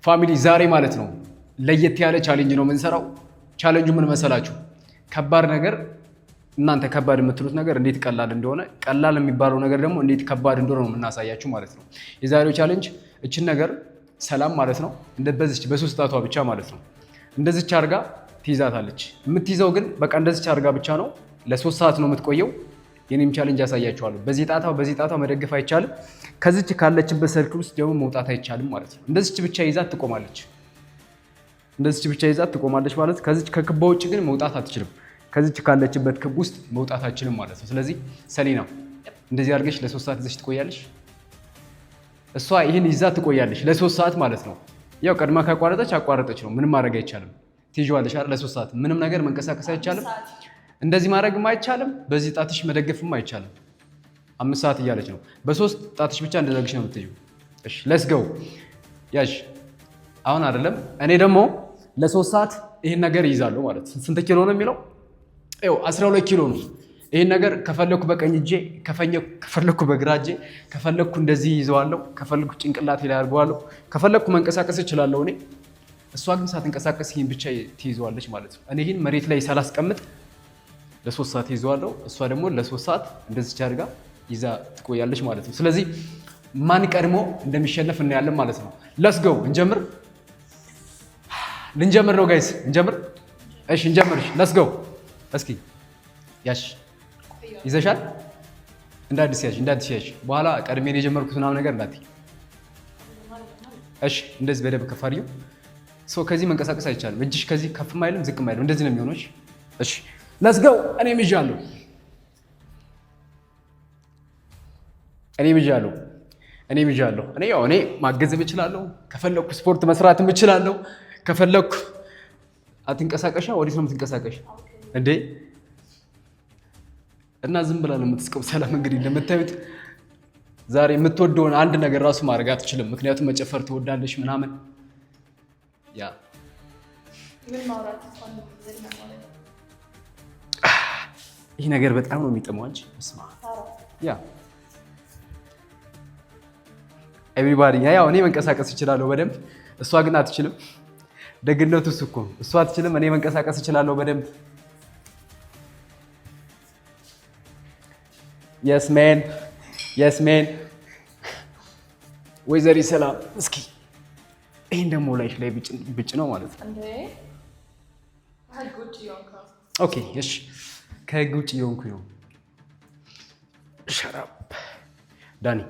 ፋሚሊ ዛሬ ማለት ነው ለየት ያለ ቻሌንጅ ነው የምንሰራው። ቻሌንጁ ምን መሰላችሁ? ከባድ ነገር እናንተ ከባድ የምትሉት ነገር እንዴት ቀላል እንደሆነ፣ ቀላል የሚባለው ነገር ደግሞ እንዴት ከባድ እንደሆነ ነው የምናሳያችሁ ማለት ነው። የዛሬው ቻሌንጅ እችን ነገር ሰላም ማለት ነው በዚች በሶስት ጣቷ ብቻ ማለት ነው እንደዚች አርጋ ትይዛታለች። የምትይዘው ግን በቃ እንደዚች አርጋ ብቻ ነው። ለ3 ሰዓት ነው የምትቆየው። የኔም ቻሌንጅ ያሳያችኋለሁ። በዚህ ጣቷ መደገፍ አይቻልም። ከዚች ካለችበት ሰርክል ውስጥ ደግሞ መውጣት አይቻልም ማለት ነው። እንደዚች ብቻ ይዛት ትቆማለች። እንደዚች ብቻ ይዛት ትቆማለች ማለት ከዚች ከክባ ውጭ ግን መውጣት አትችልም። ከዚች ካለችበት ክብ ውስጥ መውጣት አትችልም ማለት ነው። ስለዚህ ሰሊና እንደዚህ አድርገሽ ለ3 ሰዓት ይዘሽ ትቆያለሽ። እሷ ይህን ይዛ ትቆያለሽ ለ3 ሰዓት ማለት ነው። ያው ቀድማ ካቋረጠች አቋረጠች ነው። ምንም ማድረግ አይቻልም። ትይዣዋለሽ አይደል? ለ3 ሰዓት ምንም ነገር መንቀሳቀስ አይቻልም። እንደዚህ ማድረግም አይቻልም። በዚህ ጣትሽ መደገፍም አይቻልም። 5 ሰዓት እያለች ነው። በ3 ጣትሽ ብቻ እንደዘግሽ ነው የምትይው። እሺ ሌትስ ጎ ያሽ አሁን አይደለም። እኔ ደግሞ ለ3 ሰዓት ይሄን ነገር ይይዛለሁ ማለት ነው። ስንት ኪሎ ነው የሚለው? ይኸው 12 ኪሎ ነው። ይሄን ነገር ከፈለኩ በቀኝ እጄ፣ ከፈለኩ በግራ እጄ፣ ከፈለኩ እንደዚህ ይዘዋለሁ፣ ከፈለኩ ጭንቅላቴ ላይ አድርገዋለሁ፣ ከፈለኩ መንቀሳቀስ እችላለሁ እኔ። እሷ ግን ሳትንቀሳቀስ ይሄን ብቻ ትይዘዋለች ማለት ነው። እኔ ይሄን መሬት ላይ ሳላስቀምጥ ለ3 ሰዓት ይዘዋለሁ። እሷ ደግሞ ለ3 ሰዓት እንደዚች አድርጋ ይዛ ትቆያለች ማለት ነው። ስለዚህ ማን ቀድሞ እንደሚሸነፍ እናያለን ማለት ነው። ሌትስ ጎ እንጀምር። ልንጀምር ነው ጋይስ፣ እንጀምር። እሺ እንጀምር። ሌትስ ጎ እስኪ ያሽ ይዘሻል። እንዳዲስ ያሽ በኋላ ቀድሜን የጀመርኩት ምናምን ነገር እንዳትይ እሺ። እንደዚህ በደንብ ከፍ አድርጊው። ከዚህ መንቀሳቀስ አይቻልም። እጅሽ ከዚህ ከፍም አይልም ዝቅም አይልም። እንደዚህ ነው የሚሆነው። እሺ ሌትስ ጎ። እኔም ይዣለሁ። እኔ ማገዝም እችላለሁ። ከፈለኩ ስፖርት መስራትም እችላለሁ። ከፈለኩ አትንቀሳቀሻ። ወዴት ነው የምትንቀሳቀሽ እንዴ? እና ዝም ብላ ነው የምትስቀው። ሰላም እንግዲህ እንደምታዩት ዛሬ የምትወደውን አንድ ነገር ራሱ ማድረግ አትችልም። ምክንያቱም መጨፈር ትወዳለች ምናምን። ያ ይህ ነገር በጣም ነው የሚጥመው እንጂ ስማ። ያ ኤቭሪባዲ ያው እኔ መንቀሳቀስ እችላለሁ በደንብ፣ እሷ ግን አትችልም። ደግነቱ እሱ እኮ እሷ አትችልም፣ እኔ መንቀሳቀስ እችላለሁ በደንብ። የስ ሜን ወይዘሪ ሰላም። እስኪ ይህን ደግሞ ላይሽ ላይ ብጭ ነው ማለት ነው። ኦኬ እሺ፣ ከህግ ውጭ የሆንኩ ነው። ሸራፕ ዳኒ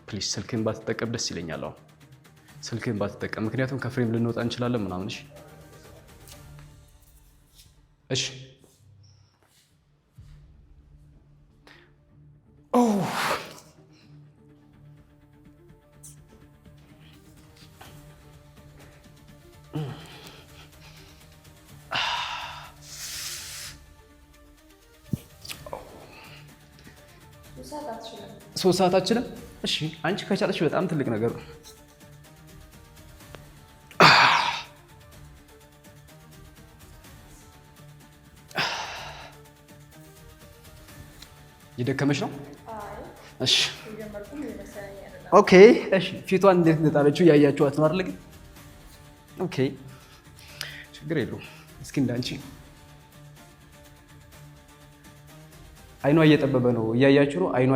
ፕሊዝ ስልክህን ባትጠቀም ደስ ይለኛል። አሁን ስልክህን ባትጠቀም፣ ምክንያቱም ከፍሬም ልንወጣ እንችላለን ምናምን። እሺ ሶስት ሰዓታችንም እሺ፣ አንቺ ከቻለሽ በጣም ትልቅ ነገር ነው። እየደከመሽ ነው? እሺ ኦኬ። እሺ ፊቷን እንዴት እንደጣለችው እያያችኋት ነው አይደል? ግን ኦኬ ችግር የለውም። እስኪ እንዳንቺ አይኗ እየጠበበ ነው፣ እያያችሁ ነው። አይኗ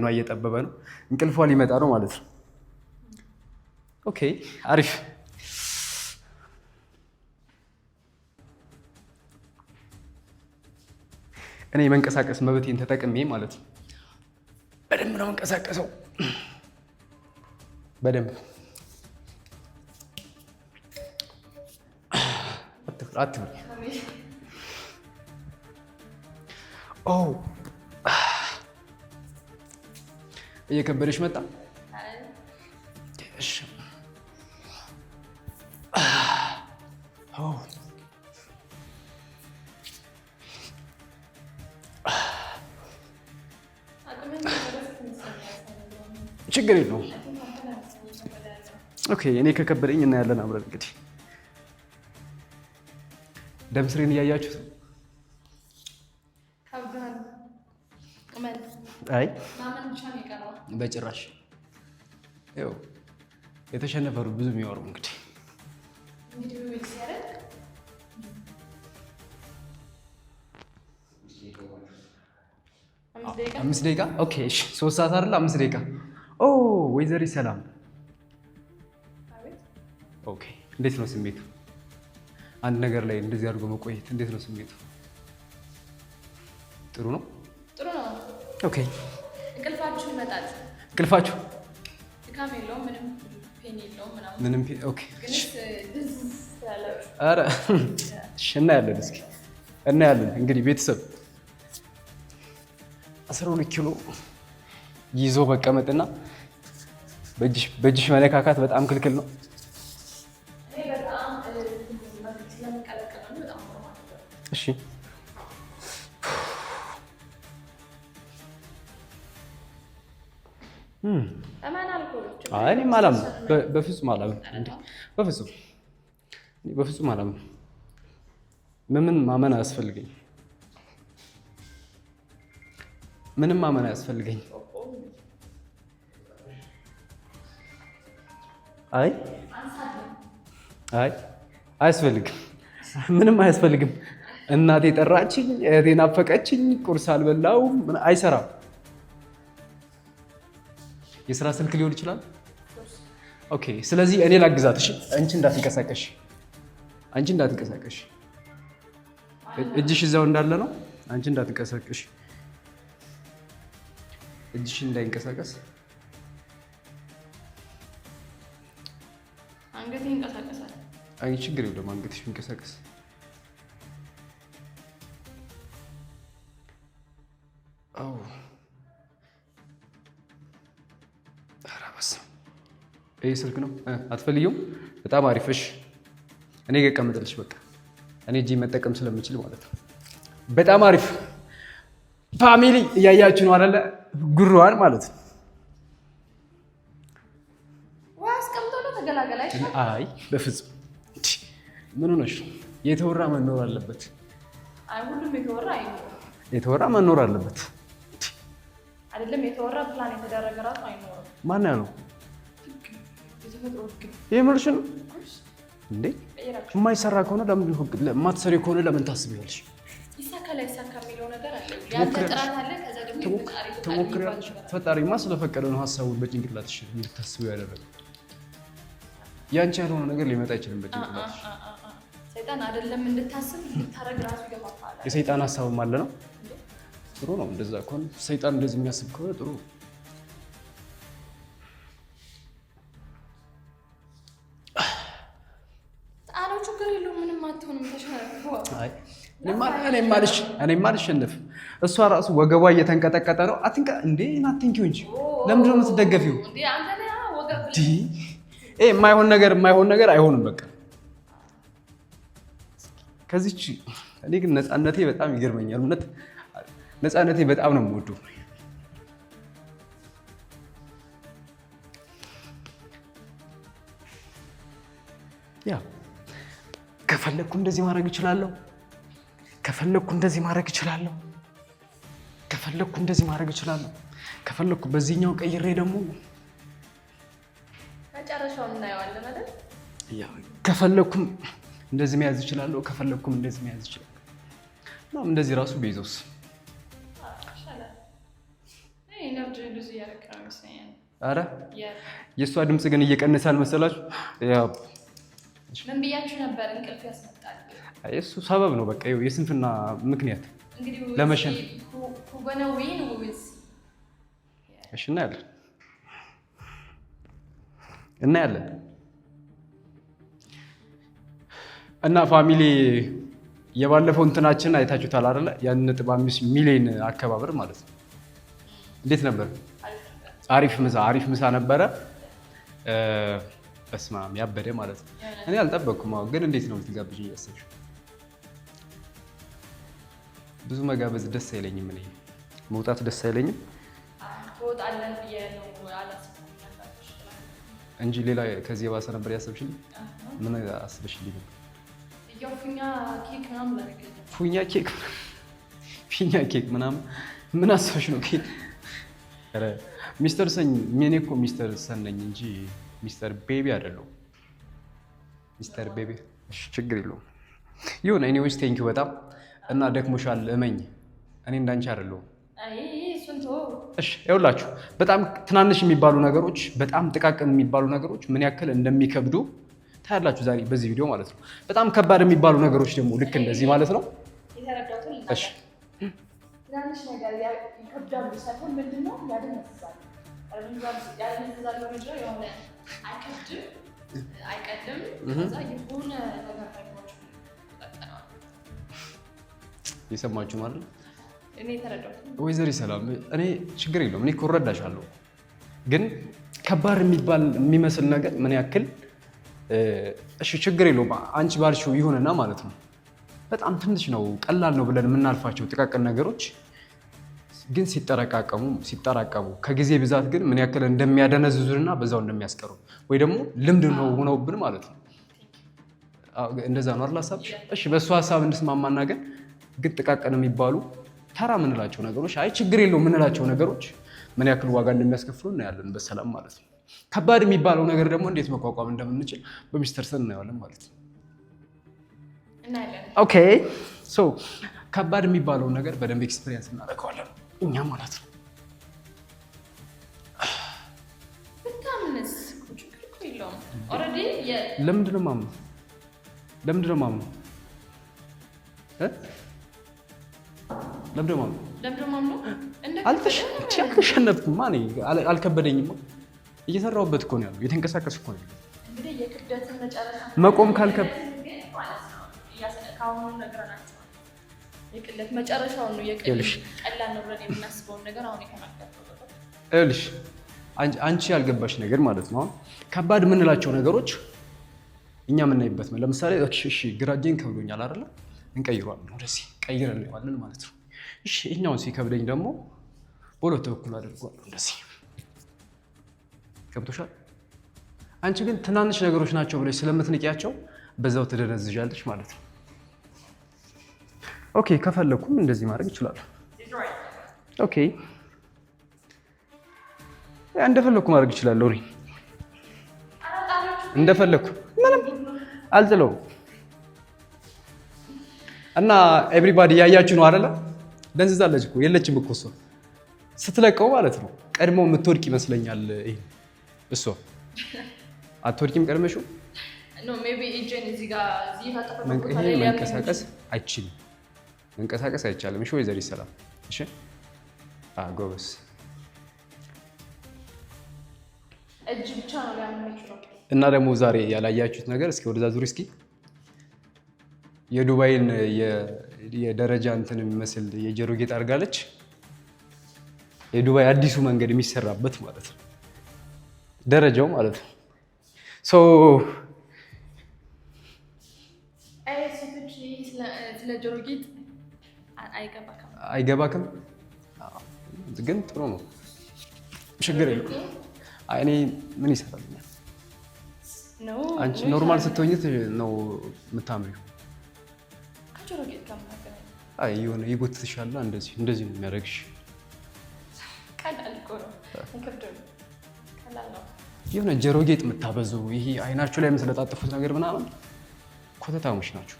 እየጠበበ ነው። እንቅልፏ ሊመጣ ነው ማለት ነው። ኦኬ አሪፍ። እኔ የመንቀሳቀስ መብቴን ተጠቅሜ ማለት ነው በደንብ ነው መንቀሳቀሰው። በደንብ አትፍሪ። እየከበደሽ መጣ። ችግር የለውም። ኦኬ እኔ ከከበደኝ እናያለን አብረን። እንግዲህ ደም ስሬን እያያችሁት ነው። አይ በጭራሽ። ይኸው የተሸነፈሩ ብዙ የሚያወሩ እንግዲህ እንግዲህ በሚክስ ያደርግ 5 ደቂቃ ኦኬ። እሺ 3 ሰዓት አይደል? 5 ደቂቃ ኦ ወይዘሪ ሰላም ኦኬ። እንዴት ነው ስሜቱ? አንድ ነገር ላይ እንደዚህ አድርጎ መቆየት እንዴት ነው ስሜቱ? ጥሩ ነው። ጥሩ ነው። ኦኬ። እንቅልፋችሁ ይመጣል። እንቅልፋችሁ ድካም የለውም፣ ምንም ፔን የለውም ምናምን ምንም ኦኬ። ኧረ እሺ እናያለን፣ እስኪ እናያለን። እንግዲህ ቤተሰብ 12 ኪሎ ይዞ መቀመጥና በእጅሽ መነካካት በጣም ክልክል ነው። እሺ እኔም አላምንም፣ በፍጹም አላምንም፣ በፍጹም አላምንም። ምን ማመን አያስፈልገኝ፣ ምንም ማመን አያስፈልገኝ። አይ አያስፈልግም፣ ምንም አያስፈልግም። እናቴ ጠራችኝ፣ እህቴ ናፈቀችኝ፣ ቁርስ አልበላሁም፣ አይሰራም። የስራ ስልክ ሊሆን ይችላል። ኦኬ፣ ስለዚህ እኔ ላግዛት። እሺ፣ አንቺ እንዳትንቀሳቀሽ፣ እጅሽ እዛው እንዳለ ነው። አንቺ እንዳትንቀሳቀሽ፣ እጅሽ እንዳይንቀሳቀስ። አንገቴ ይንቀሳቀሳል። አይ ችግር የለውም፣ አንገትሽ ይንቀሳቀስ። አዎ ይህ ስልክ ነው። አትፈልጊውም? በጣም አሪፍሽ። እኔ ጋር ቀምጥልሽ። በቃ እኔ እጄ መጠቀም ስለምችል ማለት ነው። በጣም አሪፍ ፋሚሊ። እያያችሁ ነው አይደለ? ጉሯን ማለት ነው። አይ በፍጹም ምን ሆነሽ? የተወራ መኖር አለበት። የተወራ መኖር አለበት አይደለም? የተወራ ፕላን የተደረገ ራሱ አይኖርም። ማን ያለው? የምርሽ ነው እንዴ? የማይሰራ ከሆነ ለምን የማትሰሪ ከሆነ ለምን ታስቢያለሽ? ይሳካል አይሳካ የሚለው ነገር አለ። ያንተ ጥራት አለ። ከዛ ደግሞ ትሞክሪያለሽ። ፈጣሪማ ስለፈቀደ ነው ሀሳቡን በጭንቅላትሽ እንድታስቢው ያደረገው። ያንቺ ያልሆነ ነገር ሊመጣ አይችልም በጭንቅላትሽ። ሰይጣን አይደለም እንድታስብ እንድታረግ ራሱ ይገፋፋል። የሰይጣን ሀሳብም አለ ነው። ጥሩ ነው እንደዛ ከሆነ። ሰይጣን እንደዚህ የሚያስብ ከሆነ ጥሩ ነው። እኔማ አልሸነፍም። እሷ ራሱ ወገቧ እየተንቀጠቀጠ ነው። አትንቀ እንዴ ናትንኪው እንጂ ለምንድን ነው የምትደገፊው? የማይሆን ነገር አይሆንም። በቃ ከዚች እኔ ግን ነፃነቴ በጣም ይገርመኛል። እውነት ነፃነቴ በጣም ነው የምወደው። ያ ከፈለኩ እንደዚህ ማድረግ እችላለሁ። ከፈለኩ እንደዚህ ማድረግ እችላለሁ። ከፈለኩ እንደዚህ ማድረግ እችላለሁ። ከፈለኩ በዚህኛው ቀይሬ ደግሞ መጨረሻውን እናየዋለን አይደል? ያ ከፈለኩም እንደዚህ መያዝ እችላለሁ። ከፈለኩም እንደዚህ መያዝ እችላለሁ። ማም እንደዚህ ራሱ ቤዞስ አረ የእሷ ድምፅ ግን እየቀነሰ አልመሰላችሁ? ያው ምን ብያችሁ ነበር? እንቅልፍ ያስመጣል። እሱ ሰበብ ነው። በቃ የስንፍና ምክንያት ለመሸነፍ። እሺ እናያለን። እና ፋሚሊ የባለፈው እንትናችን አይታችሁታል አይደለ? ያን 5 ሚሊዮን አከባበር ማለት ነው። እንዴት ነበር? አሪፍ ምሳ ነበረ። በስመ አብ ያበደ ማለት ነው። እኔ አልጠበቅኩም። ግን እንዴት ነው ልትጋብዥኝ ያሰብሽው? ብዙ መጋበዝ ደስ አይለኝም። እኔ መውጣት ደስ አይለኝም እንጂ ሌላ ከዚህ የባሰ ነበር ያሰብሽልኝ። ምን አስበሽልኝ ነበር? ፊኛ ኬክ ምናምን ምን አስበሽ ነው? ኬክ ሚስተር ሰኝ እኔ እኮ ሚስተር ሰን ነኝ እንጂ ሚስተር ቤቢ አይደለሁም። ሚስተር ቤቢ እሺ፣ ችግር የለውም ይሁን። ኤኒዌይስ ቴንኪው በጣም እና ደክሞሻል፣ እመኝ እኔ እንዳንቺ አይደለሁም። እሺ ይኸውላችሁ በጣም ትናንሽ የሚባሉ ነገሮች፣ በጣም ጥቃቅን የሚባሉ ነገሮች ምን ያክል እንደሚከብዱ ታያላችሁ ዛሬ በዚህ ቪዲዮ ማለት ነው። በጣም ከባድ የሚባሉ ነገሮች ደግሞ ልክ እንደዚህ ማለት ነው። እሺ ትናንሽ ነገር ይከብዳሉ ሳይሆን ምንድነው ያደነዝዛሉ። አይቀድም ከዛ የሆነ ነገር ታይቷችሁ ተጠቅጠናል። የሰማችሁ ማለት ነው። እኔ ተረዳሁት። ወይዘሪ ሰላም እኔ ችግር የለውም እኔ እኮ እረዳሻለሁ፣ ግን ከባድ የሚመስል ነገር ምን ያክል እሺ ችግር የለውም አንቺ ባልሽው ይሁንና ማለት ነው። በጣም ትንሽ ነው ቀላል ነው ብለን የምናልፋቸው ጥቃቅን ነገሮች ግን ሲጠራቀሙ ከጊዜ ብዛት ግን ምን ያክል እንደሚያደነዝዙንና በዛው እንደሚያስቀሩ ወይ ደግሞ ልምድ ነው ሆነውብን ማለት ነው። እንደዛ ነው አይደል ሀሳብሽ? እሺ በእሱ ሀሳብ እንስማማና ግን ጥቃቅን የሚባሉ ተራ የምንላቸው ነገሮች አይ ችግር የለው የምንላቸው ነገሮች ምን ያክል ዋጋ እንደሚያስከፍሉ እናያለን በሰላም ማለት ነው። ከባድ የሚባለው ነገር ደግሞ እንዴት መቋቋም እንደምንችል በሚስተር ሰን እናየዋለን ማለት ነው። ኦኬ ሶ ከባድ የሚባለው ነገር በደንብ ኤክስፒሪየንስ እናደርገዋለን እኛ ማለት ነው። ለምንድን ነው የማምነው? አልተሸነፍኩም። አልከበደኝም። እየሰራሁበት እኮ ነው ያለው። የተንቀሳቀስ እኮ ነው ያለው። መቆም የቅለት መጨረሻውን ነው ቀላል ነው ብለን የምናስበውን ነገር አሁን ይልሽ አንቺ ያልገባሽ ነገር ማለት ነው። ከባድ የምንላቸው ነገሮች እኛ የምናይበት ነው። ለምሳሌ እሺ ግራ እጄን ከብዶኛል አይደለ? እንቀይሯለን፣ ወደዚህ ቀይረን እንለዋለን ማለት ነው። እሺ እኛውን ሲከብደኝ ደግሞ በሁለት በኩል አድርጓለሁ እንደዚህ። ገብቶሻል? አንቺ ግን ትናንሽ ነገሮች ናቸው ብለሽ ስለምትንቂያቸው በዛው ትደነዝዣለሽ ማለት ነው። ኦኬ ከፈለኩም እንደዚህ ማድረግ ይችላል። ኦኬ እንደፈለኩ ማድረግ ይችላል። እንደፈለኩ ምንም አልጥለውም። እና ኤቭሪባዲ ያያችሁ ነው አይደለ? ደንዝዛለች እኮ የለችም እኮ እሷ ስትለቀው ማለት ነው። ቀድሞ የምትወድቅ ይመስለኛል። ይሄ እሷ አትወድቂም ቀድመሽው ነው ሜቢ ኢጄን እዚህ ጋር መንቀሳቀስ አይችልም። መንቀሳቀስ አይቻልም። እሺ ወይዘሪ ሰላም እሺ ጎበስ እጅ ብቻ ነው ያመጣው። እና ደግሞ ዛሬ ያላያችሁት ነገር እስኪ ወደዛ ዙሪ እስኪ የዱባይን የደረጃ እንትን የሚመስል የጆሮ ጌጥ አድርጋለች። የዱባይ አዲሱ መንገድ የሚሰራበት ማለት ነው፣ ደረጃው ማለት ነው። ሶ ስለ ጆሮ ጌጥ አይገባክም፣ ግን ጥሩ ነው፣ ችግር የለውም። እኔ ምን ይሰራልኛል? አንቺ ኖርማል ስትሆኝ ነው የምታምሪው። የሆነ ይጎትትሻል፣ እንደዚህ ነው የሚያደርግሽ። የሆነ ጆሮ ጌጥ የምታበዙ ይሄ አይናችሁ ላይ የምትለጣጥፉት ነገር ምናምን ኮተታሞች ናቸው።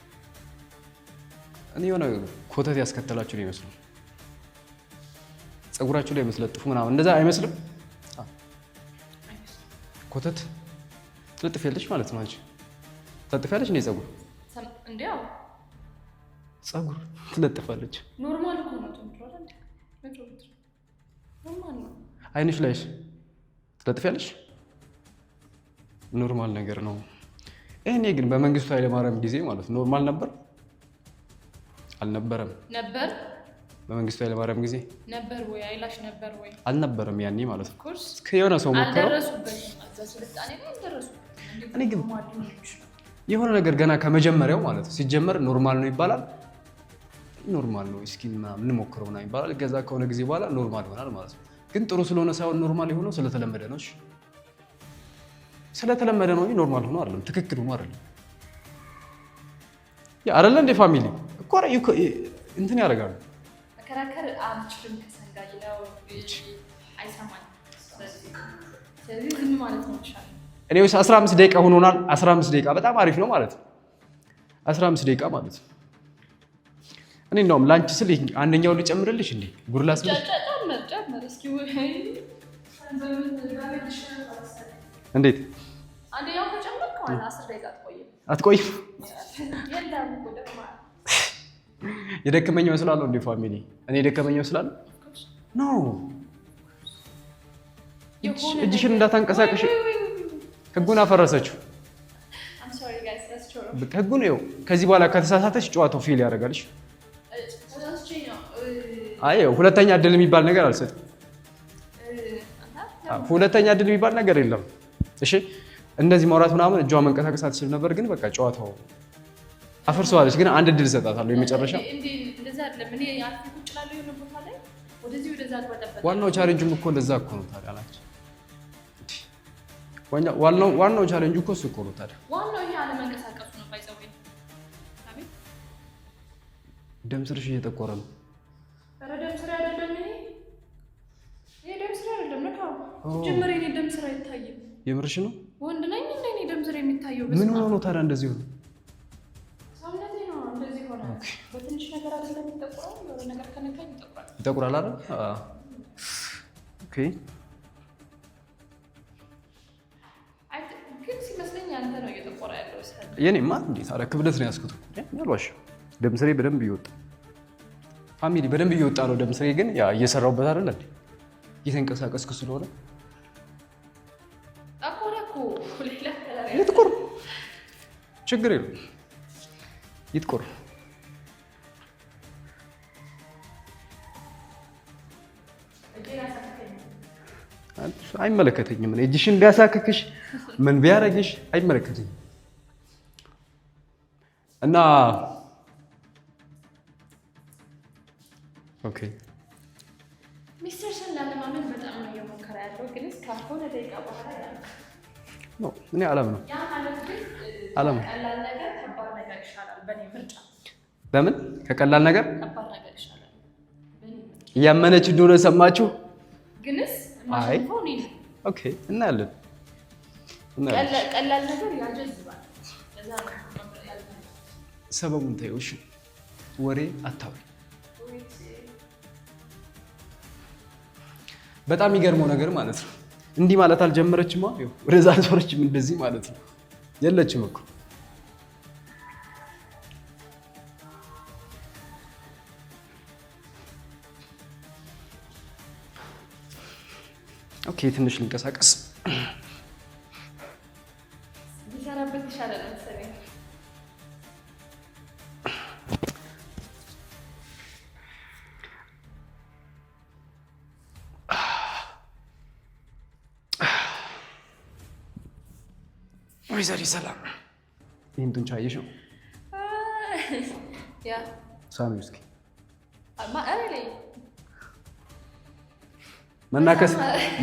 እኔ የሆነ ኮተት ያስከተላችሁ ነው ይመስላል። ፀጉራችሁ ላይ የምትለጥፉ ምናምን እንደዛ አይመስልም? ኮተት ትለጥፊያለሽ ማለት ነው። አንቺ ትለጥፊያለሽ እንዴ? ፀጉር ትለጥፋለች። ኖርማል እኮ ነው። ኖርማል ነው። አይንሽ ላይሽ ትለጥፊያለሽ። ኖርማል ነገር ነው። እኔ ግን በመንግስቱ ኃይለማርያም ጊዜ ማለት ነው ኖርማል ነበር አልነበረም? ነበር። በመንግስቱ ኃይለማርያም ጊዜ ነበር ወይ? አይላሽ ነበር ወይ? አልነበረም ያኔ ማለት ነው። የሆነ ሰው ሞከረው። እኔ ግን የሆነ ነገር ገና ከመጀመሪያው ማለት ነው ሲጀመር ኖርማል ነው ይባላል። ኖርማል ነው እስኪ ምናምን እንሞክረው ምናምን ይባላል። ከዛ ከሆነ ጊዜ በኋላ ኖርማል ይሆናል ማለት ነው። ግን ጥሩ ስለሆነ ሳይሆን ኖርማል የሆነው ስለተለመደ ነው። ስለተለመደ ነው እንጂ ኖርማል ሆኖ አይደለም፣ ትክክል ሆኖ አይደለም። ያ አይደለ እንደ ፋሚሊ እኮ እንትን ያደርጋሉ። መከራከር አልችልም ከሰንጋይ ነው አይሰማኝ። ስለዚህ ዝም ማለት ነው ይሻላል። እኔ 15 ደቂቃ ሆኖናል። 15 ደቂቃ በጣም አሪፍ ነው ማለት ነው። 15 ደቂቃ ማለት ነው። እኔ እንደውም ላንቺ ስል አንደኛውን ልጨምርልሽ እንዴ? ጉርላስ ብለሽ እንዴት አንደኛው ከጨመርክ ማለት 10 ደቂቃ አትቆይም? የደከመኝ መስላለሁ እንዴ ፋሚሊ? እኔ የደከመኝ መስላለሁ? ኖ እጅሽን እንዳታንቀሳቀሽ። ህጉን አፈረሰችው። ህጉን ይኸው ከዚህ በኋላ ከተሳሳተች ጨዋታው ፌል ያደርጋልሽ። አይ ሁለተኛ እድል የሚባል ነገር አልሰጥም። ሁለተኛ እድል የሚባል ነገር የለም። እሺ እንደዚህ ማውራት ምናምን እጇ መንቀሳቀስ አትችልም ነበር፣ ግን በቃ ጨዋታው አፈርሰዋለች። ግን አንድ እድል እሰጣታለሁ የመጨረሻ። ዋናው ቻሌንጅም እኮ እንደዛ እኮ ነው ታዲያ አላችሁ። ዋናው ቻሌንጅ እኮ እሱ እኮ ነው ታዲያ። ደም ስርሽ እየጠቆረ ነው። የምርሽ ነው? ወንድ ነኝ እንደ እኔ ደም ስር የሚታየው ምን ሆኖ ነው ታዲያ እንደዚህ ሆነ? ሰውነቴ ነው እንደዚህ ሆነ። በትንሽ ነገር አይደለም የሚጠቁረው፣ የሆነ ነገር ከነካኝ ይጠቁራል። ይጠቁራል አይደል? ኦኬ። ግን ሲመስለኝ አንተ ነው እየጠቆረ ያለው። የኔማ እንዴት አረ ክብደት ነው ያዝኩት እኮ ያልዋሽ። ደም ስሬ በደንብ እየወጣ ፋሚሊ፣ በደንብ እየወጣ ነው ደም ስሬ። ግን ያ እየሰራሁበት አይደል እንዴ? እየተንቀሳቀስኩ ስለሆነ ይጥቁር፣ ችግር የለም ይጥቁር። አይመለከተኝም። እኔ እጅሽን ቢያሳክክሽ ምን ቢያረግሽ አይመለከተኝም። እና ኦኬ ሚስተር ሰን ለማመን በጣም ነው እየሞከረ ያለው፣ ግን እስካሁን ደቂቃ በኋላ ነው እኔ አለም ነው አለም ቀላል ነገር ከባድ ነገር ይሻላል በእኔ ምርጫ። ለምን ከቀላል ነገር ከባድ ነገር ይሻላል እያመነች እንደሆነ ሰማችሁ? ግንስ አይ ኦኬ እናያለን። ቀላል ነገር ያጀዝባል። ለዛ ነው ሰበቡን ተይው እሺ፣ ወሬ አታውሪ። በጣም የሚገርመው ነገር ማለት ነው እንዲህ ማለት አልጀመረችማ። ወደዛ ዞረችም እንደዚህ ማለት ነው። የለችም እኮ ኦኬ። ትንሽ ልንቀሳቀስ። ቢሰራበት ይሻላል መሰለኝ። ወይዘሪ ሰላም ይህን ጡንቻ አየሽው? ያ ሳሚ እስኪ ማአረለይ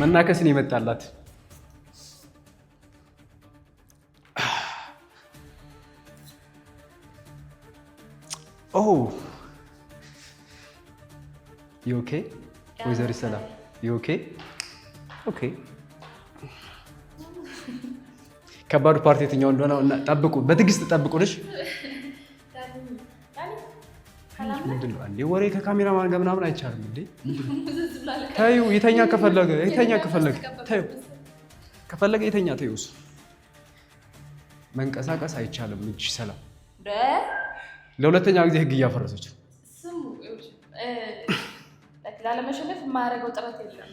መናከስን ይመጣላት። ኦ ዩ ኦኬ ወይዘሪ ሰላም ዩ ኦኬ? ኦኬ ከባዱ ፓርቲ የትኛው እንደሆነ ጠብቁ፣ በትዕግስት ጠብቁልሽ። ምንድን ነው እንዴ? ወሬ ከካሜራማን ጋር ምናምን አይቻልም እንዴ? ተይው፣ የተኛ ከፈለገ ተይው፣ ከፈለገ የተኛ ተይው። እሱ መንቀሳቀስ አይቻልም። እጅ ሰላም ለሁለተኛ ጊዜ ህግ እያፈረሰች ነው። ላለመሸነፍ የማያደርገው ጥረት የለም።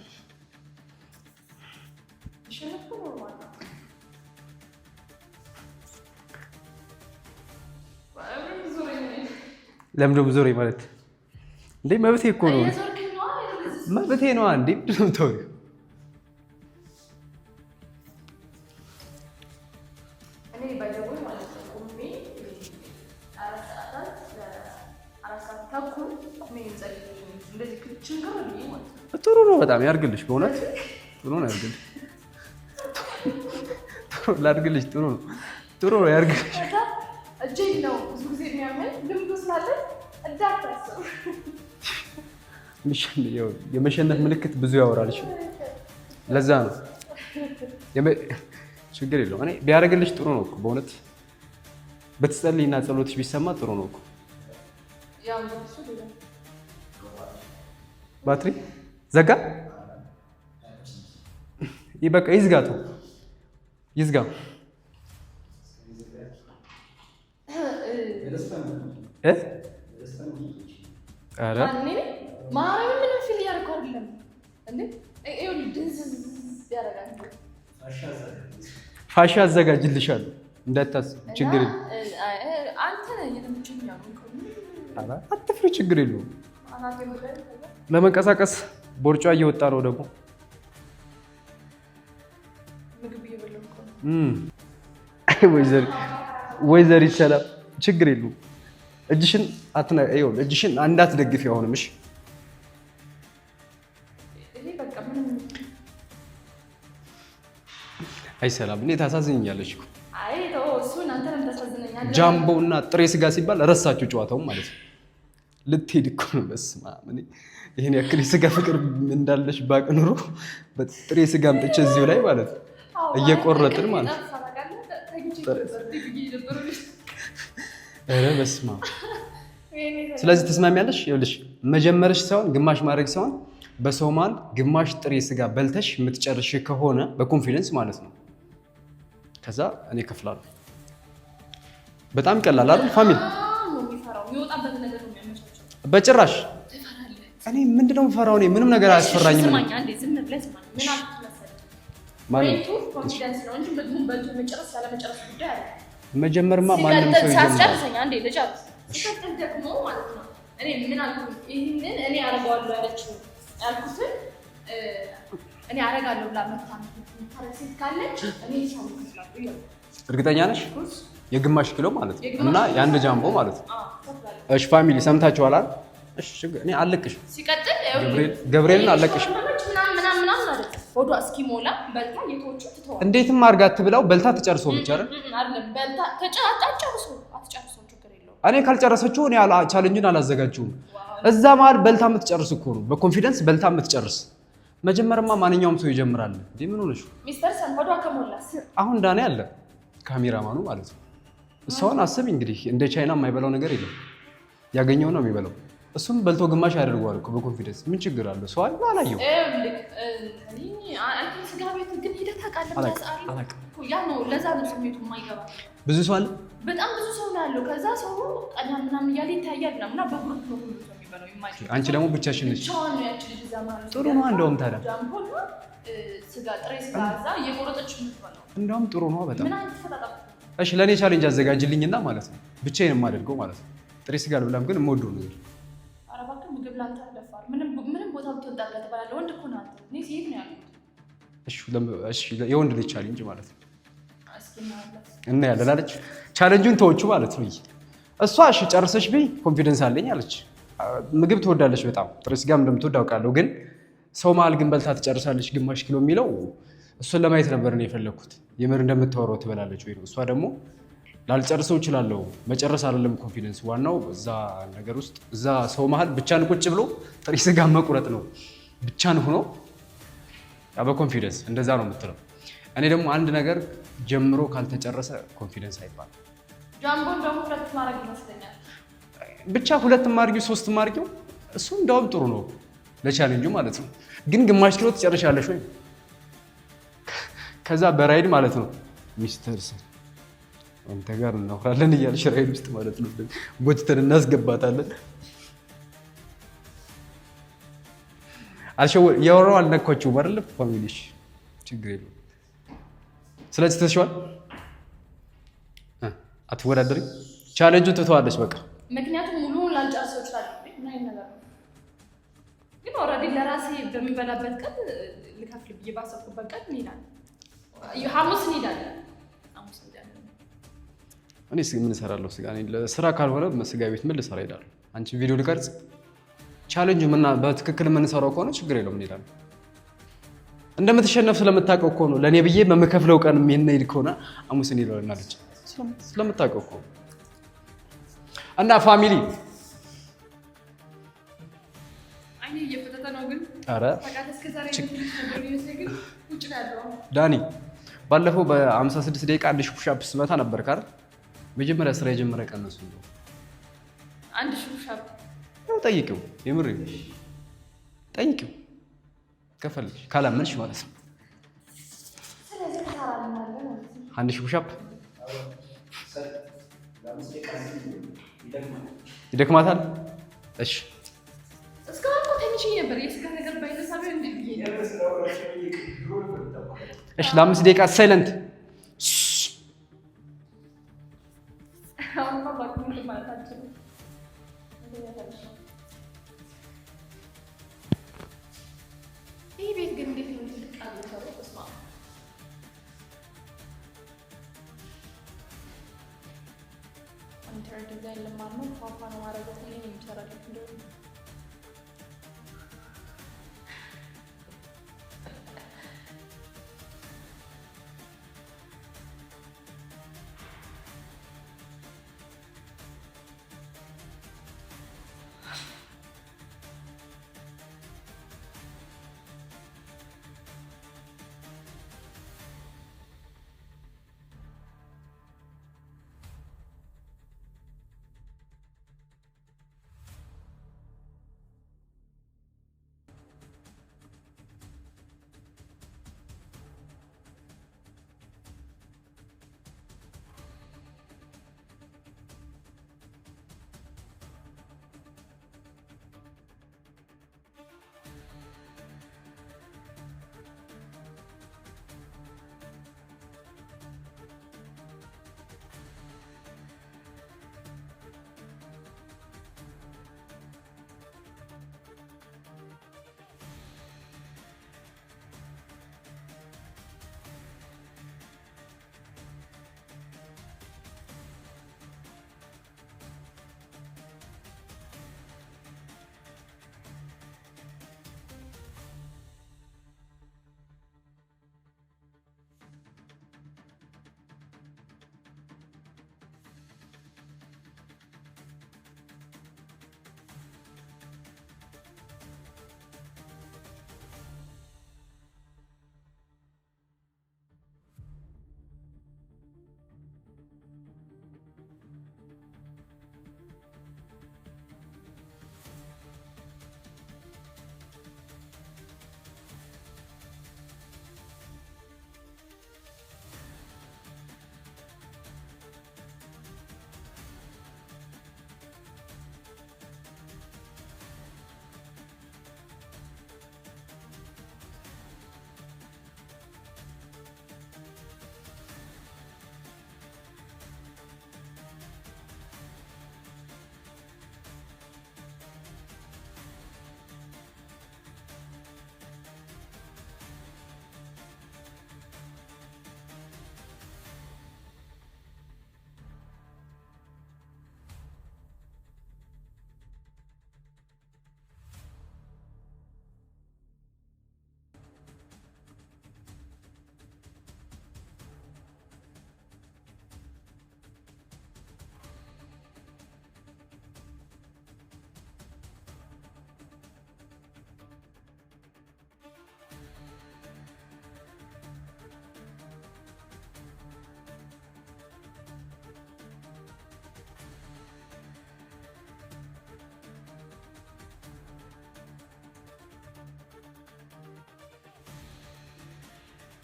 ለምን ደግሞ ዞሬ ማለት እንዴ? መብቴ እኮ ነው፣ መብቴ ነው። አንዴ ምንድነው ተው። እኔ ባይደው ማለት ነው ቆሜ 4 ሰዓታት 4 ሰዓት ተኩል ምን ጸልይ እንደዚህ ክችን ጋር ነው ማለት ነው። ጥሩ ነው፣ በጣም ያርግልሽ። በእውነት ጥሩ ነው ያርግልሽ። ጥሩ ላድርግልሽ። ጥሩ ነው፣ ጥሩ ነው ያርግልሽ። እጄ ነው ብዙ ጊዜ የሚያመኝ ልምዱ ስላለ እንዳታስብ። የመሸነፍ ምልክት ብዙ ያወራልሽ። ለዛ ነው ችግር የለውም። እኔ ቢያደርግልሽ ጥሩ ነው እኮ በእውነት ብትጸልይና ጸሎትሽ ቢሰማ ጥሩ ነው እኮ። ባትሪ ዘጋ። በቃ ይዝጋቱ ይዝጋ። ኧረ ፋሻ አዘጋጅልሻለሁ እንዳታስብ፣ ችግር የለውም። አትፍሪ፣ ችግር የለውም። ለመንቀሳቀስ ቦርጫ እየወጣ ነው ደግሞ ወይዘሪት ሰላም፣ ችግር የለውም። እጅሽን እጅሽን እንዳትደግፊ አሁንም። እሺ አይ ሰላም፣ እኔ ታሳዝኛለሽ እኮ። ጃምቦ እና ጥሬ ስጋ ሲባል ረሳችሁ ጨዋታውን ማለት ነው። ልትሄድ እኮ ነው። በስመ አብ፣ ይሄን ያክል የስጋ ፍቅር እንዳለሽ ባቅ ኑሮ በጥሬ ስጋ አምጥቼ እዚሁ ላይ ማለት ነው እየቆረጥን ማለት ነው። ኧረ በስመ አብ። ስለዚህ ትስማሚያለሽ? ይኸውልሽ መጀመርሽ ሳይሆን ግማሽ ማድረግ ሳይሆን በሰው መሀል ግማሽ ጥሬ ስጋ በልተሽ የምትጨርሽ ከሆነ በኮንፊደንስ ማለት ነው። ከዛ እኔ እከፍላለሁ። በጣም ቀላል አይደል ፋሚሊ? በጭራሽ እኔ ምንድነው የምፈራው? እኔ ምንም ነገር አያስፈራኝም። መጀመርማ ማንም ሰው ይጀምራል። እርግጠኛ ነሽ? የግማሽ ኪሎ ማለት ነው እና የአንድ ጃምቦ ማለት ነው። እሺ ፋሚሊ ሰምታችኋል አይደል? እሺ እኔ አለቅሽም፣ ሲቀጥል ገብርኤልን አለቅሽም። ሆዷ እስኪሞላ በልታ የቶቹ ትተዋል። እንዴትም አድርጋ ትብላው በልታ ትጨርሰው ብቻ አይደል? አይደለም በልታ አትጨርሰው፣ ችግር የለውም። እኔ ካልጨረሰችው እኔ ቻሌንጅን አላዘጋጀውም። እዛ መሀል በልታ የምትጨርስ እኮ ነው፣ በኮንፊደንስ በልታ የምትጨርስ። መጀመርማ ማንኛውም ሰው ይጀምራል። እንዴ ምን ሆነሽ? ሚስተር ሰን ሆዷ ከሞላስ አሁን ዳኔ አለ ካሜራማኑ ማለት ነው። እሷን አስቢ እንግዲህ እንደ ቻይና የማይበላው ነገር የለም፣ ያገኘው ነው የሚበላው። እሱም በልቶ ግማሽ ያደርገዋል እኮ በኮንፊደንስ። ምን ችግር አለው? ሰው አይደል? አላየው ብዙ ሰው አለ፣ በጣም ብዙ ሰው ነው ያለው። ከዛ ሰው ቀና ምናምን እያለ ይታያል እና በግሩፕ ነው ሁሉ ሰው የሚበላው። አንቺ ደግሞ ብቻሽን ነሽ። ጥሩ ነው እንደውም። ታዲያ እንደውም ጥሩ ነው በጣም። እሺ ለእኔ ቻሌንጅ አዘጋጅልኝና ማለት ነው ብቻዬን የማደርገው ማለት ነው። ጥሬ ስጋ ልብላም ግን የምወደው ነገር ምንም ቦታ ብትወጣ ትበላለህ። ወንድ እኮ ነው አንተ። እኔ ሴት ነው ያልኩት። እሺ የወንድ ልጅ ቻሌንጅ ማለት ነው እና ያለን አለች። ቻሌንጁን ተወቹ ማለት ነው። እሷ እሺ ጨርሰሽ በይ ኮንፊደንስ አለኝ አለች። ምግብ ትወዳለች በጣም ጥሬ ስጋም እንደምትወድ አውቃለሁ። ግን ሰው መሀል ግን በልታ ትጨርሳለች ግማሽ ኪሎ የሚለው እሱን ለማየት ነበር ነው የፈለግኩት። የምር እንደምታወራው ትበላለች ወይ ነው። እሷ ደግሞ ላልጨርሰው እችላለሁ መጨረስ አይደለም ኮንፊደንስ። ዋናው እዛ ነገር ውስጥ እዛ ሰው መሀል ብቻን ቁጭ ብሎ ጥሬ ስጋ መቁረጥ ነው። ብቻን ሆኖ በኮንፊደንስ እንደዛ ነው የምትለው። እኔ ደግሞ አንድ ነገር ጀምሮ ካልተጨረሰ ኮንፊደንስ አይባልም። ጃምቦን ደግሞ ሁለት ማድረግ ይመስለኛል። ብቻ ሁለት ማድረጊው ሶስት ማድረጊው እሱ እንደውም ጥሩ ነው ለቻሌንጁ ማለት ነው። ግን ግማሽ ኪሎ ትጨርሻለሽ ወይ? ከዛ በራይድ ማለት ነው ሚስተር ሰን አንተ ጋር እናወራለን እያልሽ ራይድ ውስጥ ማለት ነው ጎትተን እናስገባታለን። አልሸወ ያወራው አልነካችው አይደል? ፋሚሊሽ ችግር የለውም። ስለዚህ ተሽዋል አትወዳደሪ። ቻሌንጁን ትተዋለች በቃ። ምክንያቱም ሙሉውን ላልጨርሰው ይችላል። ምን አይነት ነገር ነው ግን ኦልሬዲ ለራሴ በሚበላበት ቀን ልከፍል ብዬ ባሰብኩበት ቀን እንሄዳለን። ሐሙስ እንሄዳለን። እኔ ምን እሰራለሁ? ስጋ ለስራ ካልሆነ ስጋ ቤት ምን ልሰራ እሄዳለሁ? አንቺ ቪዲዮ ልቀርጽ። ቻሌንጁ ምን በትክክል የምንሰራው ከሆነ ችግር የለውም እንሄዳለን። እንደምትሸነፍ ስለምታውቀው እኮ ነው። ለእኔ ብዬ በምከፍለው ቀን የምንሄድ ከሆነ ሐሙስ እንሄዳለን አለች። ስለምታውቀው እኮ እና ፋሚሊ ዳኒ ባለፈው በ56 ደቂቃ 1000 ፑሻፕ ስመታ ነበር ካር መጀመሪያ ስራ የጀመረ ቀነሱ ነው። 1000 ፑሻፕ ጠይቂው፣ የምር ጠይቂው ከፈልሽ ካላመንሽ ማለት ነው። ስለዚህ ተራራለ ማለት ነው። 1000 ፑሻፕ ይደክማታል። እሺ እስካሁን ትንሽ ነበር የስጋ ነገር ባይነሳብ እንዴ? እሺ ለ5 ደቂቃ ሳይለንት አሁን ባክሙ ማለታችን ይሄ ቤት ግን እንዴት ነው ልቃል ነው ተስማ አንተር ዲዛይን ለማድረግ ፋፋ ነው ማረጋት ላይ ነው የሚሰራው እንደው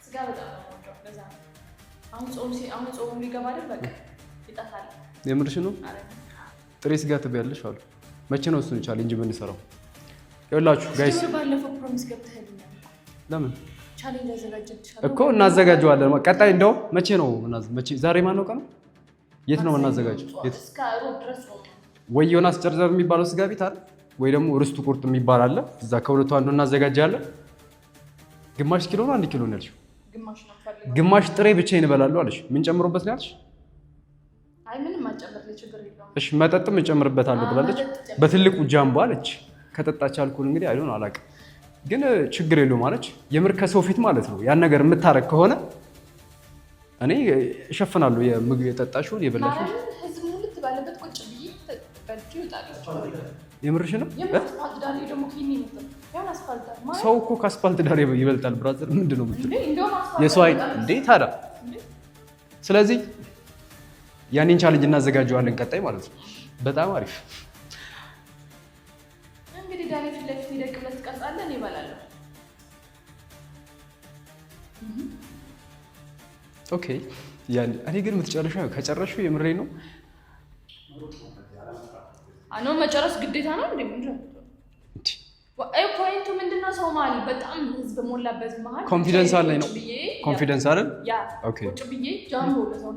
ስጋ በጣም ነው ለዛ አሁን ጾም ሊገባ አይደል በቃ ይጣፋል። የምርሽ ነው? ጥሬ ስጋ ትበያለሽ አሉ። መቼ ነው እሱን ቻሌንጅ የምንሰራው? ይኸውላችሁ ጋይስ ባለፈው ፕሮሚስ ገብተህልኛል። ለምን ቻሌንጅ አዘጋጅተሻል እኮ እናዘጋጀዋለን። ቀጣይ እንደው መቼ ነው መቼ? ዛሬ ማን ነው ቀኑ? የት ነው እናዘጋጀው? የት እስከ ሮብ ድረስ ነው ወይ ዮናስ ጨርዘር የሚባለው ስጋ ቤት አለ ወይ ደግሞ ርስቱ ቁርጥ የሚባል አለ። እዛ ከሁለቱ አንዱ እናዘጋጃለን። ግማሽ ኪሎ ነው 1 ኪሎ ነው ያልሽው? ግማሽ ጥሬ ብቻዬን እበላለሁ አለሽ። ምን ጨምሮበት ነው ያልሽ? አይ ምንም አጨምርልኝ ችግር የለውም። እሺ መጠጥም እጨምርበታለሁ ብላለች። በትልቁ ጃምቦ አለች። ከጠጣች አልኩን እንግዲህ አይዶን አላውቅም፣ ግን ችግር የለውም አለች። የምር ከሰው ፊት ማለት ነው ያን ነገር የምታረግ ከሆነ እኔ እሸፍናለሁ። የምግብ የጠጣሽውን የበላሽውን ህዝብ ሁሉ ባለበት ቁጭ ብዬ በልቼ ይወጣል። የምርሽ ነው? አስፋልት ዳር ደግሞ ኪኒ ነው ያው አስፋልት ዳር ማለት ሰው እኮ ከአስፋልት ዳር ይበልጣል ብራዘር። ምንድን ነው የምትለው? እንደውም አስፋልት የሰው አይን እንዴ ታዲያ። ስለዚህ ያኔን ቻሌንጅ እናዘጋጀዋለን ቀጣይ ማለት ነው። በጣም አሪፍ። እንግዲህ ዳኒ ፊት ለፊት ሄደህ ብለህ ትቀርጻለህ፣ እኔ እበላለሁ። ኦኬ ያኔ እኔ ግን የምትጨርሺው ከጨረሽው የምሬ ነው። አኖ መጨረስ ግዴታ ነው እንዴ? ምንድነው ፖይንቱ? ምንድነው? ሰው ማለት በጣም ህዝብ ሞላበት መሀል ኮንፊደንስ አለኝ ነው። ኮንፊደንስ አይደል? ያ ኦኬ ቁጭ ብዬ ጃምቦ ለሰው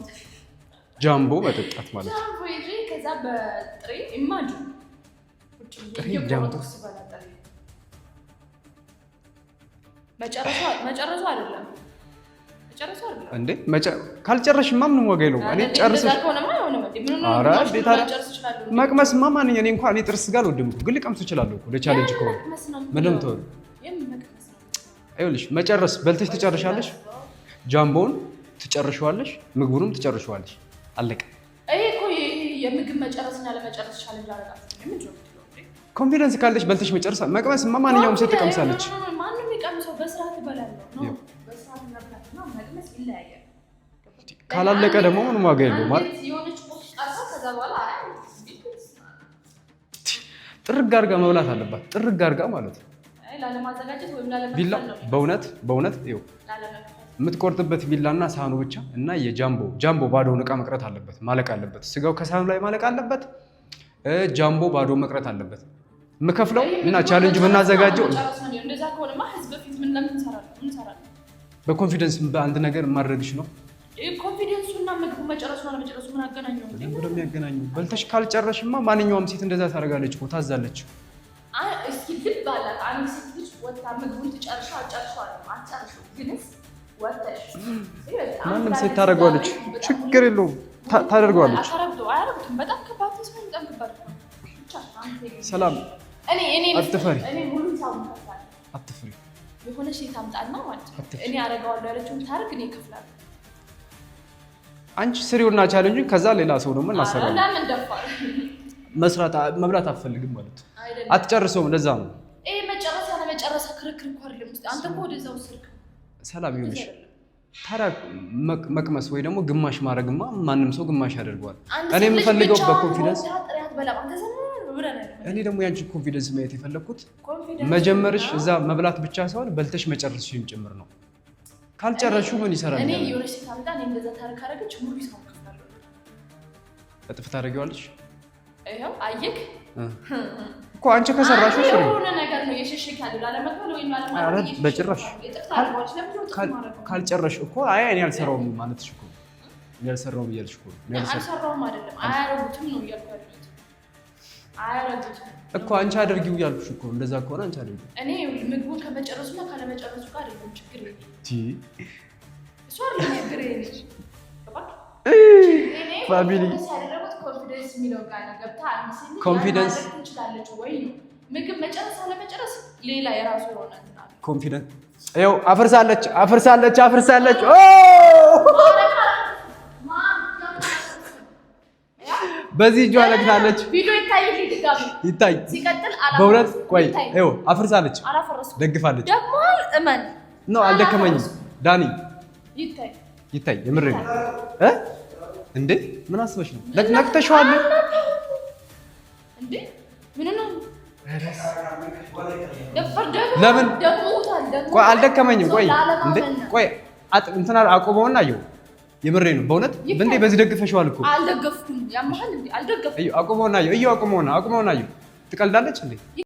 ጃምቦ መጠጣት ማለት ነው። ጃምቦ ይዤ ከዛ በጥሬ ኢማጂን ቁጭ ብዬ ጃምቦ ሲበላ ጥሬ መጨረሻ አይደለም እንዴ? ካልጨረሽማ ምንም ዋጋ የለውም። እኔ ጨርሰሽ ኧረ እንዴት አለ መቅመስማ ማንኛውም እኔ እንኳን እኔ ጥርስ ጋር አልወድም እኮ ግን ልቀምስ እችላለሁ እኮ ለቻሌንጅ ከሆነ ምንም ተወው። ይኸውልሽ መጨረስ በልተሽ ትጨርሻለሽ፣ ጃምቦውን ትጨርሻለሽ፣ ምግቡንም ትጨርሻለሽ። አለቀ። ይሄ እኮ የምግብ መጨረስና ለመጨረስ ቻሌንጅ አደረጋት። ኮንፊደንስ ካለሽ በልተሽ መጨረስ መቅመስማ ማንኛውም ሴት ትቀምሳለች። ማንም ይቀምሰው በስርዓት እበላለሁ ነው። በስርዓት መብላት እና መቅመስ ይለያያል። ካላለቀ ደግሞ ምንም ዋጋ የለውም ማለት ጥርግ አድርጋ መብላት አለባት። ጥርግ አድርጋ ማለት ነው። ቢላ በእውነት ይኸው የምትቆርጥበት ቢላና ሳህኑ ብቻ እና ጃምቦ ባዶውን ዕቃ መቅረት አለበት፣ ማለቅ አለበት። ስጋው ከሳህኑ ላይ ማለቅ አለበት። ጃምቦ ባዶ መቅረት አለበት። የምከፍለው እና ቻሌንጅ የምናዘጋጀው በኮንፊደንስ በአንድ ነገር ማድረግሽ ነው። ኮንፊደንሱ እና ምግቡ መጨረሱ እና ለመጨረሱ ምን አገናኘው? የሚያገናኘው በልተሽ ካልጨረሽማ ማንኛውም ሴት እንደዛ ታደርጋለች እኮ ታዛለች። እስኪ ግን ባላት አንድ ሴት ልጅ ወጣ ምግቡን ትጨርሻው አጨርሻው ግንስ ወጣሽ ማንም ሴት ታደርገዋለች። ችግር የለውም ታደርገዋለች። አያረግጡም። በጣም ከባድ ተስፋ በጣም ከባድ ሰላም አትፈሪ። እኔ ሙሉ ሳውን ከፍላለሁ። አትፈሪ። የሆነ ሴት አምጣና ማለት ነው እኔ አረጋዋለሁ ያለችውን ታርግ እኔ እከፍላለሁ። አንቺ ስሪውና ቻሌንጅ ከዛ ሌላ ሰው ደግሞ እናሰራለን። ለምን ደፋር መስራት መብላት አትፈልግም ማለት አትጨርሰውም። ለዛ ነው ይሄ መጨረሻ ክርክር እኮ አይደለም። አንተ እኮ ወደዛው ስልክ ሰላም ይሁንሽ። ታዲያ መቅመስ ወይ ደግሞ ግማሽ ማድረግማ ማንም ሰው ግማሽ ያደርገዋል። እኔ የምፈልገው በኮንፊደንስ እኔ ደግሞ ያንቺ ኮንፊደንስ ማየት የፈለኩት መጀመርሽ እዛ መብላት ብቻ ሳይሆን በልተሽ መጨረስሽም ጭምር ነው። ካልጨረሽው ምን ይሰራል? እኔ የሆነች ሴት አምጣ እኔ እንደዛ ታሪክ አደረገች ሙሉ ይሳው ከፍላለሁ። እጥፍ ታደርጊዋለሽ። ይሄው አየክ እኮ አንቺ ከሰራሽው ፍሪ የሆነ ነገር ነው የሸሸክ ያለው ላለመጥፋት ወይ ማለት ነው። በጭራሽ ካልጨረሽ እኮ አይ እኔ አልሰራውም ማለትሽ እኮ እኔ አልሰራውም እያልሽ እኮ ነው። አልሰራውም አይደለም አያረጉትም ነው እያልኩ ያለሁት። አያረጉትም እኮ አንቺ አድርጊው እያልኩሽ እኮ። እንደዛ ከሆነ አንቺ አድርጊው። እኔ ምግቡን ከመጨረሱና ካለመጨረሱ ጋር አይደለም ችግር የለም። እሱ አይደለም ችግር የለም። ፋሚሊ ኮንፊደንስ ትችላለች ወይ ምግብ መጨረስ አለመጨረስ ሌላ የራሱ የሆነ ኮንፊደንስ ይኸው አፍርሳለች በዚህ እጇ ነግታለች። ቪዲዮ ይታይ ሲቀጥል በእውነት ቆይ ይኸው አፍርሳለች ደግፋለች ደግሞ እመን ነው አልደከመኝም ዳኒ ይታይ የምሬ ነው እንዴ ምን አስበሽ ነው? ነክተሽዋል እንዴ? ምን ነው? ለምን? ቆይ አልደከመኝም። ቆይ እንዴ ቆይ እንትና አቆመውና አየው። የምሬ ነው በእውነት እንዴ በዚህ ደግፈሽዋል እኮ። አልደገፍኩም። ያማሃል እንዴ? አልደገፍኩም። አቆመውና አየው። አቆመውና አየው። ትቀልዳለች እንዴ?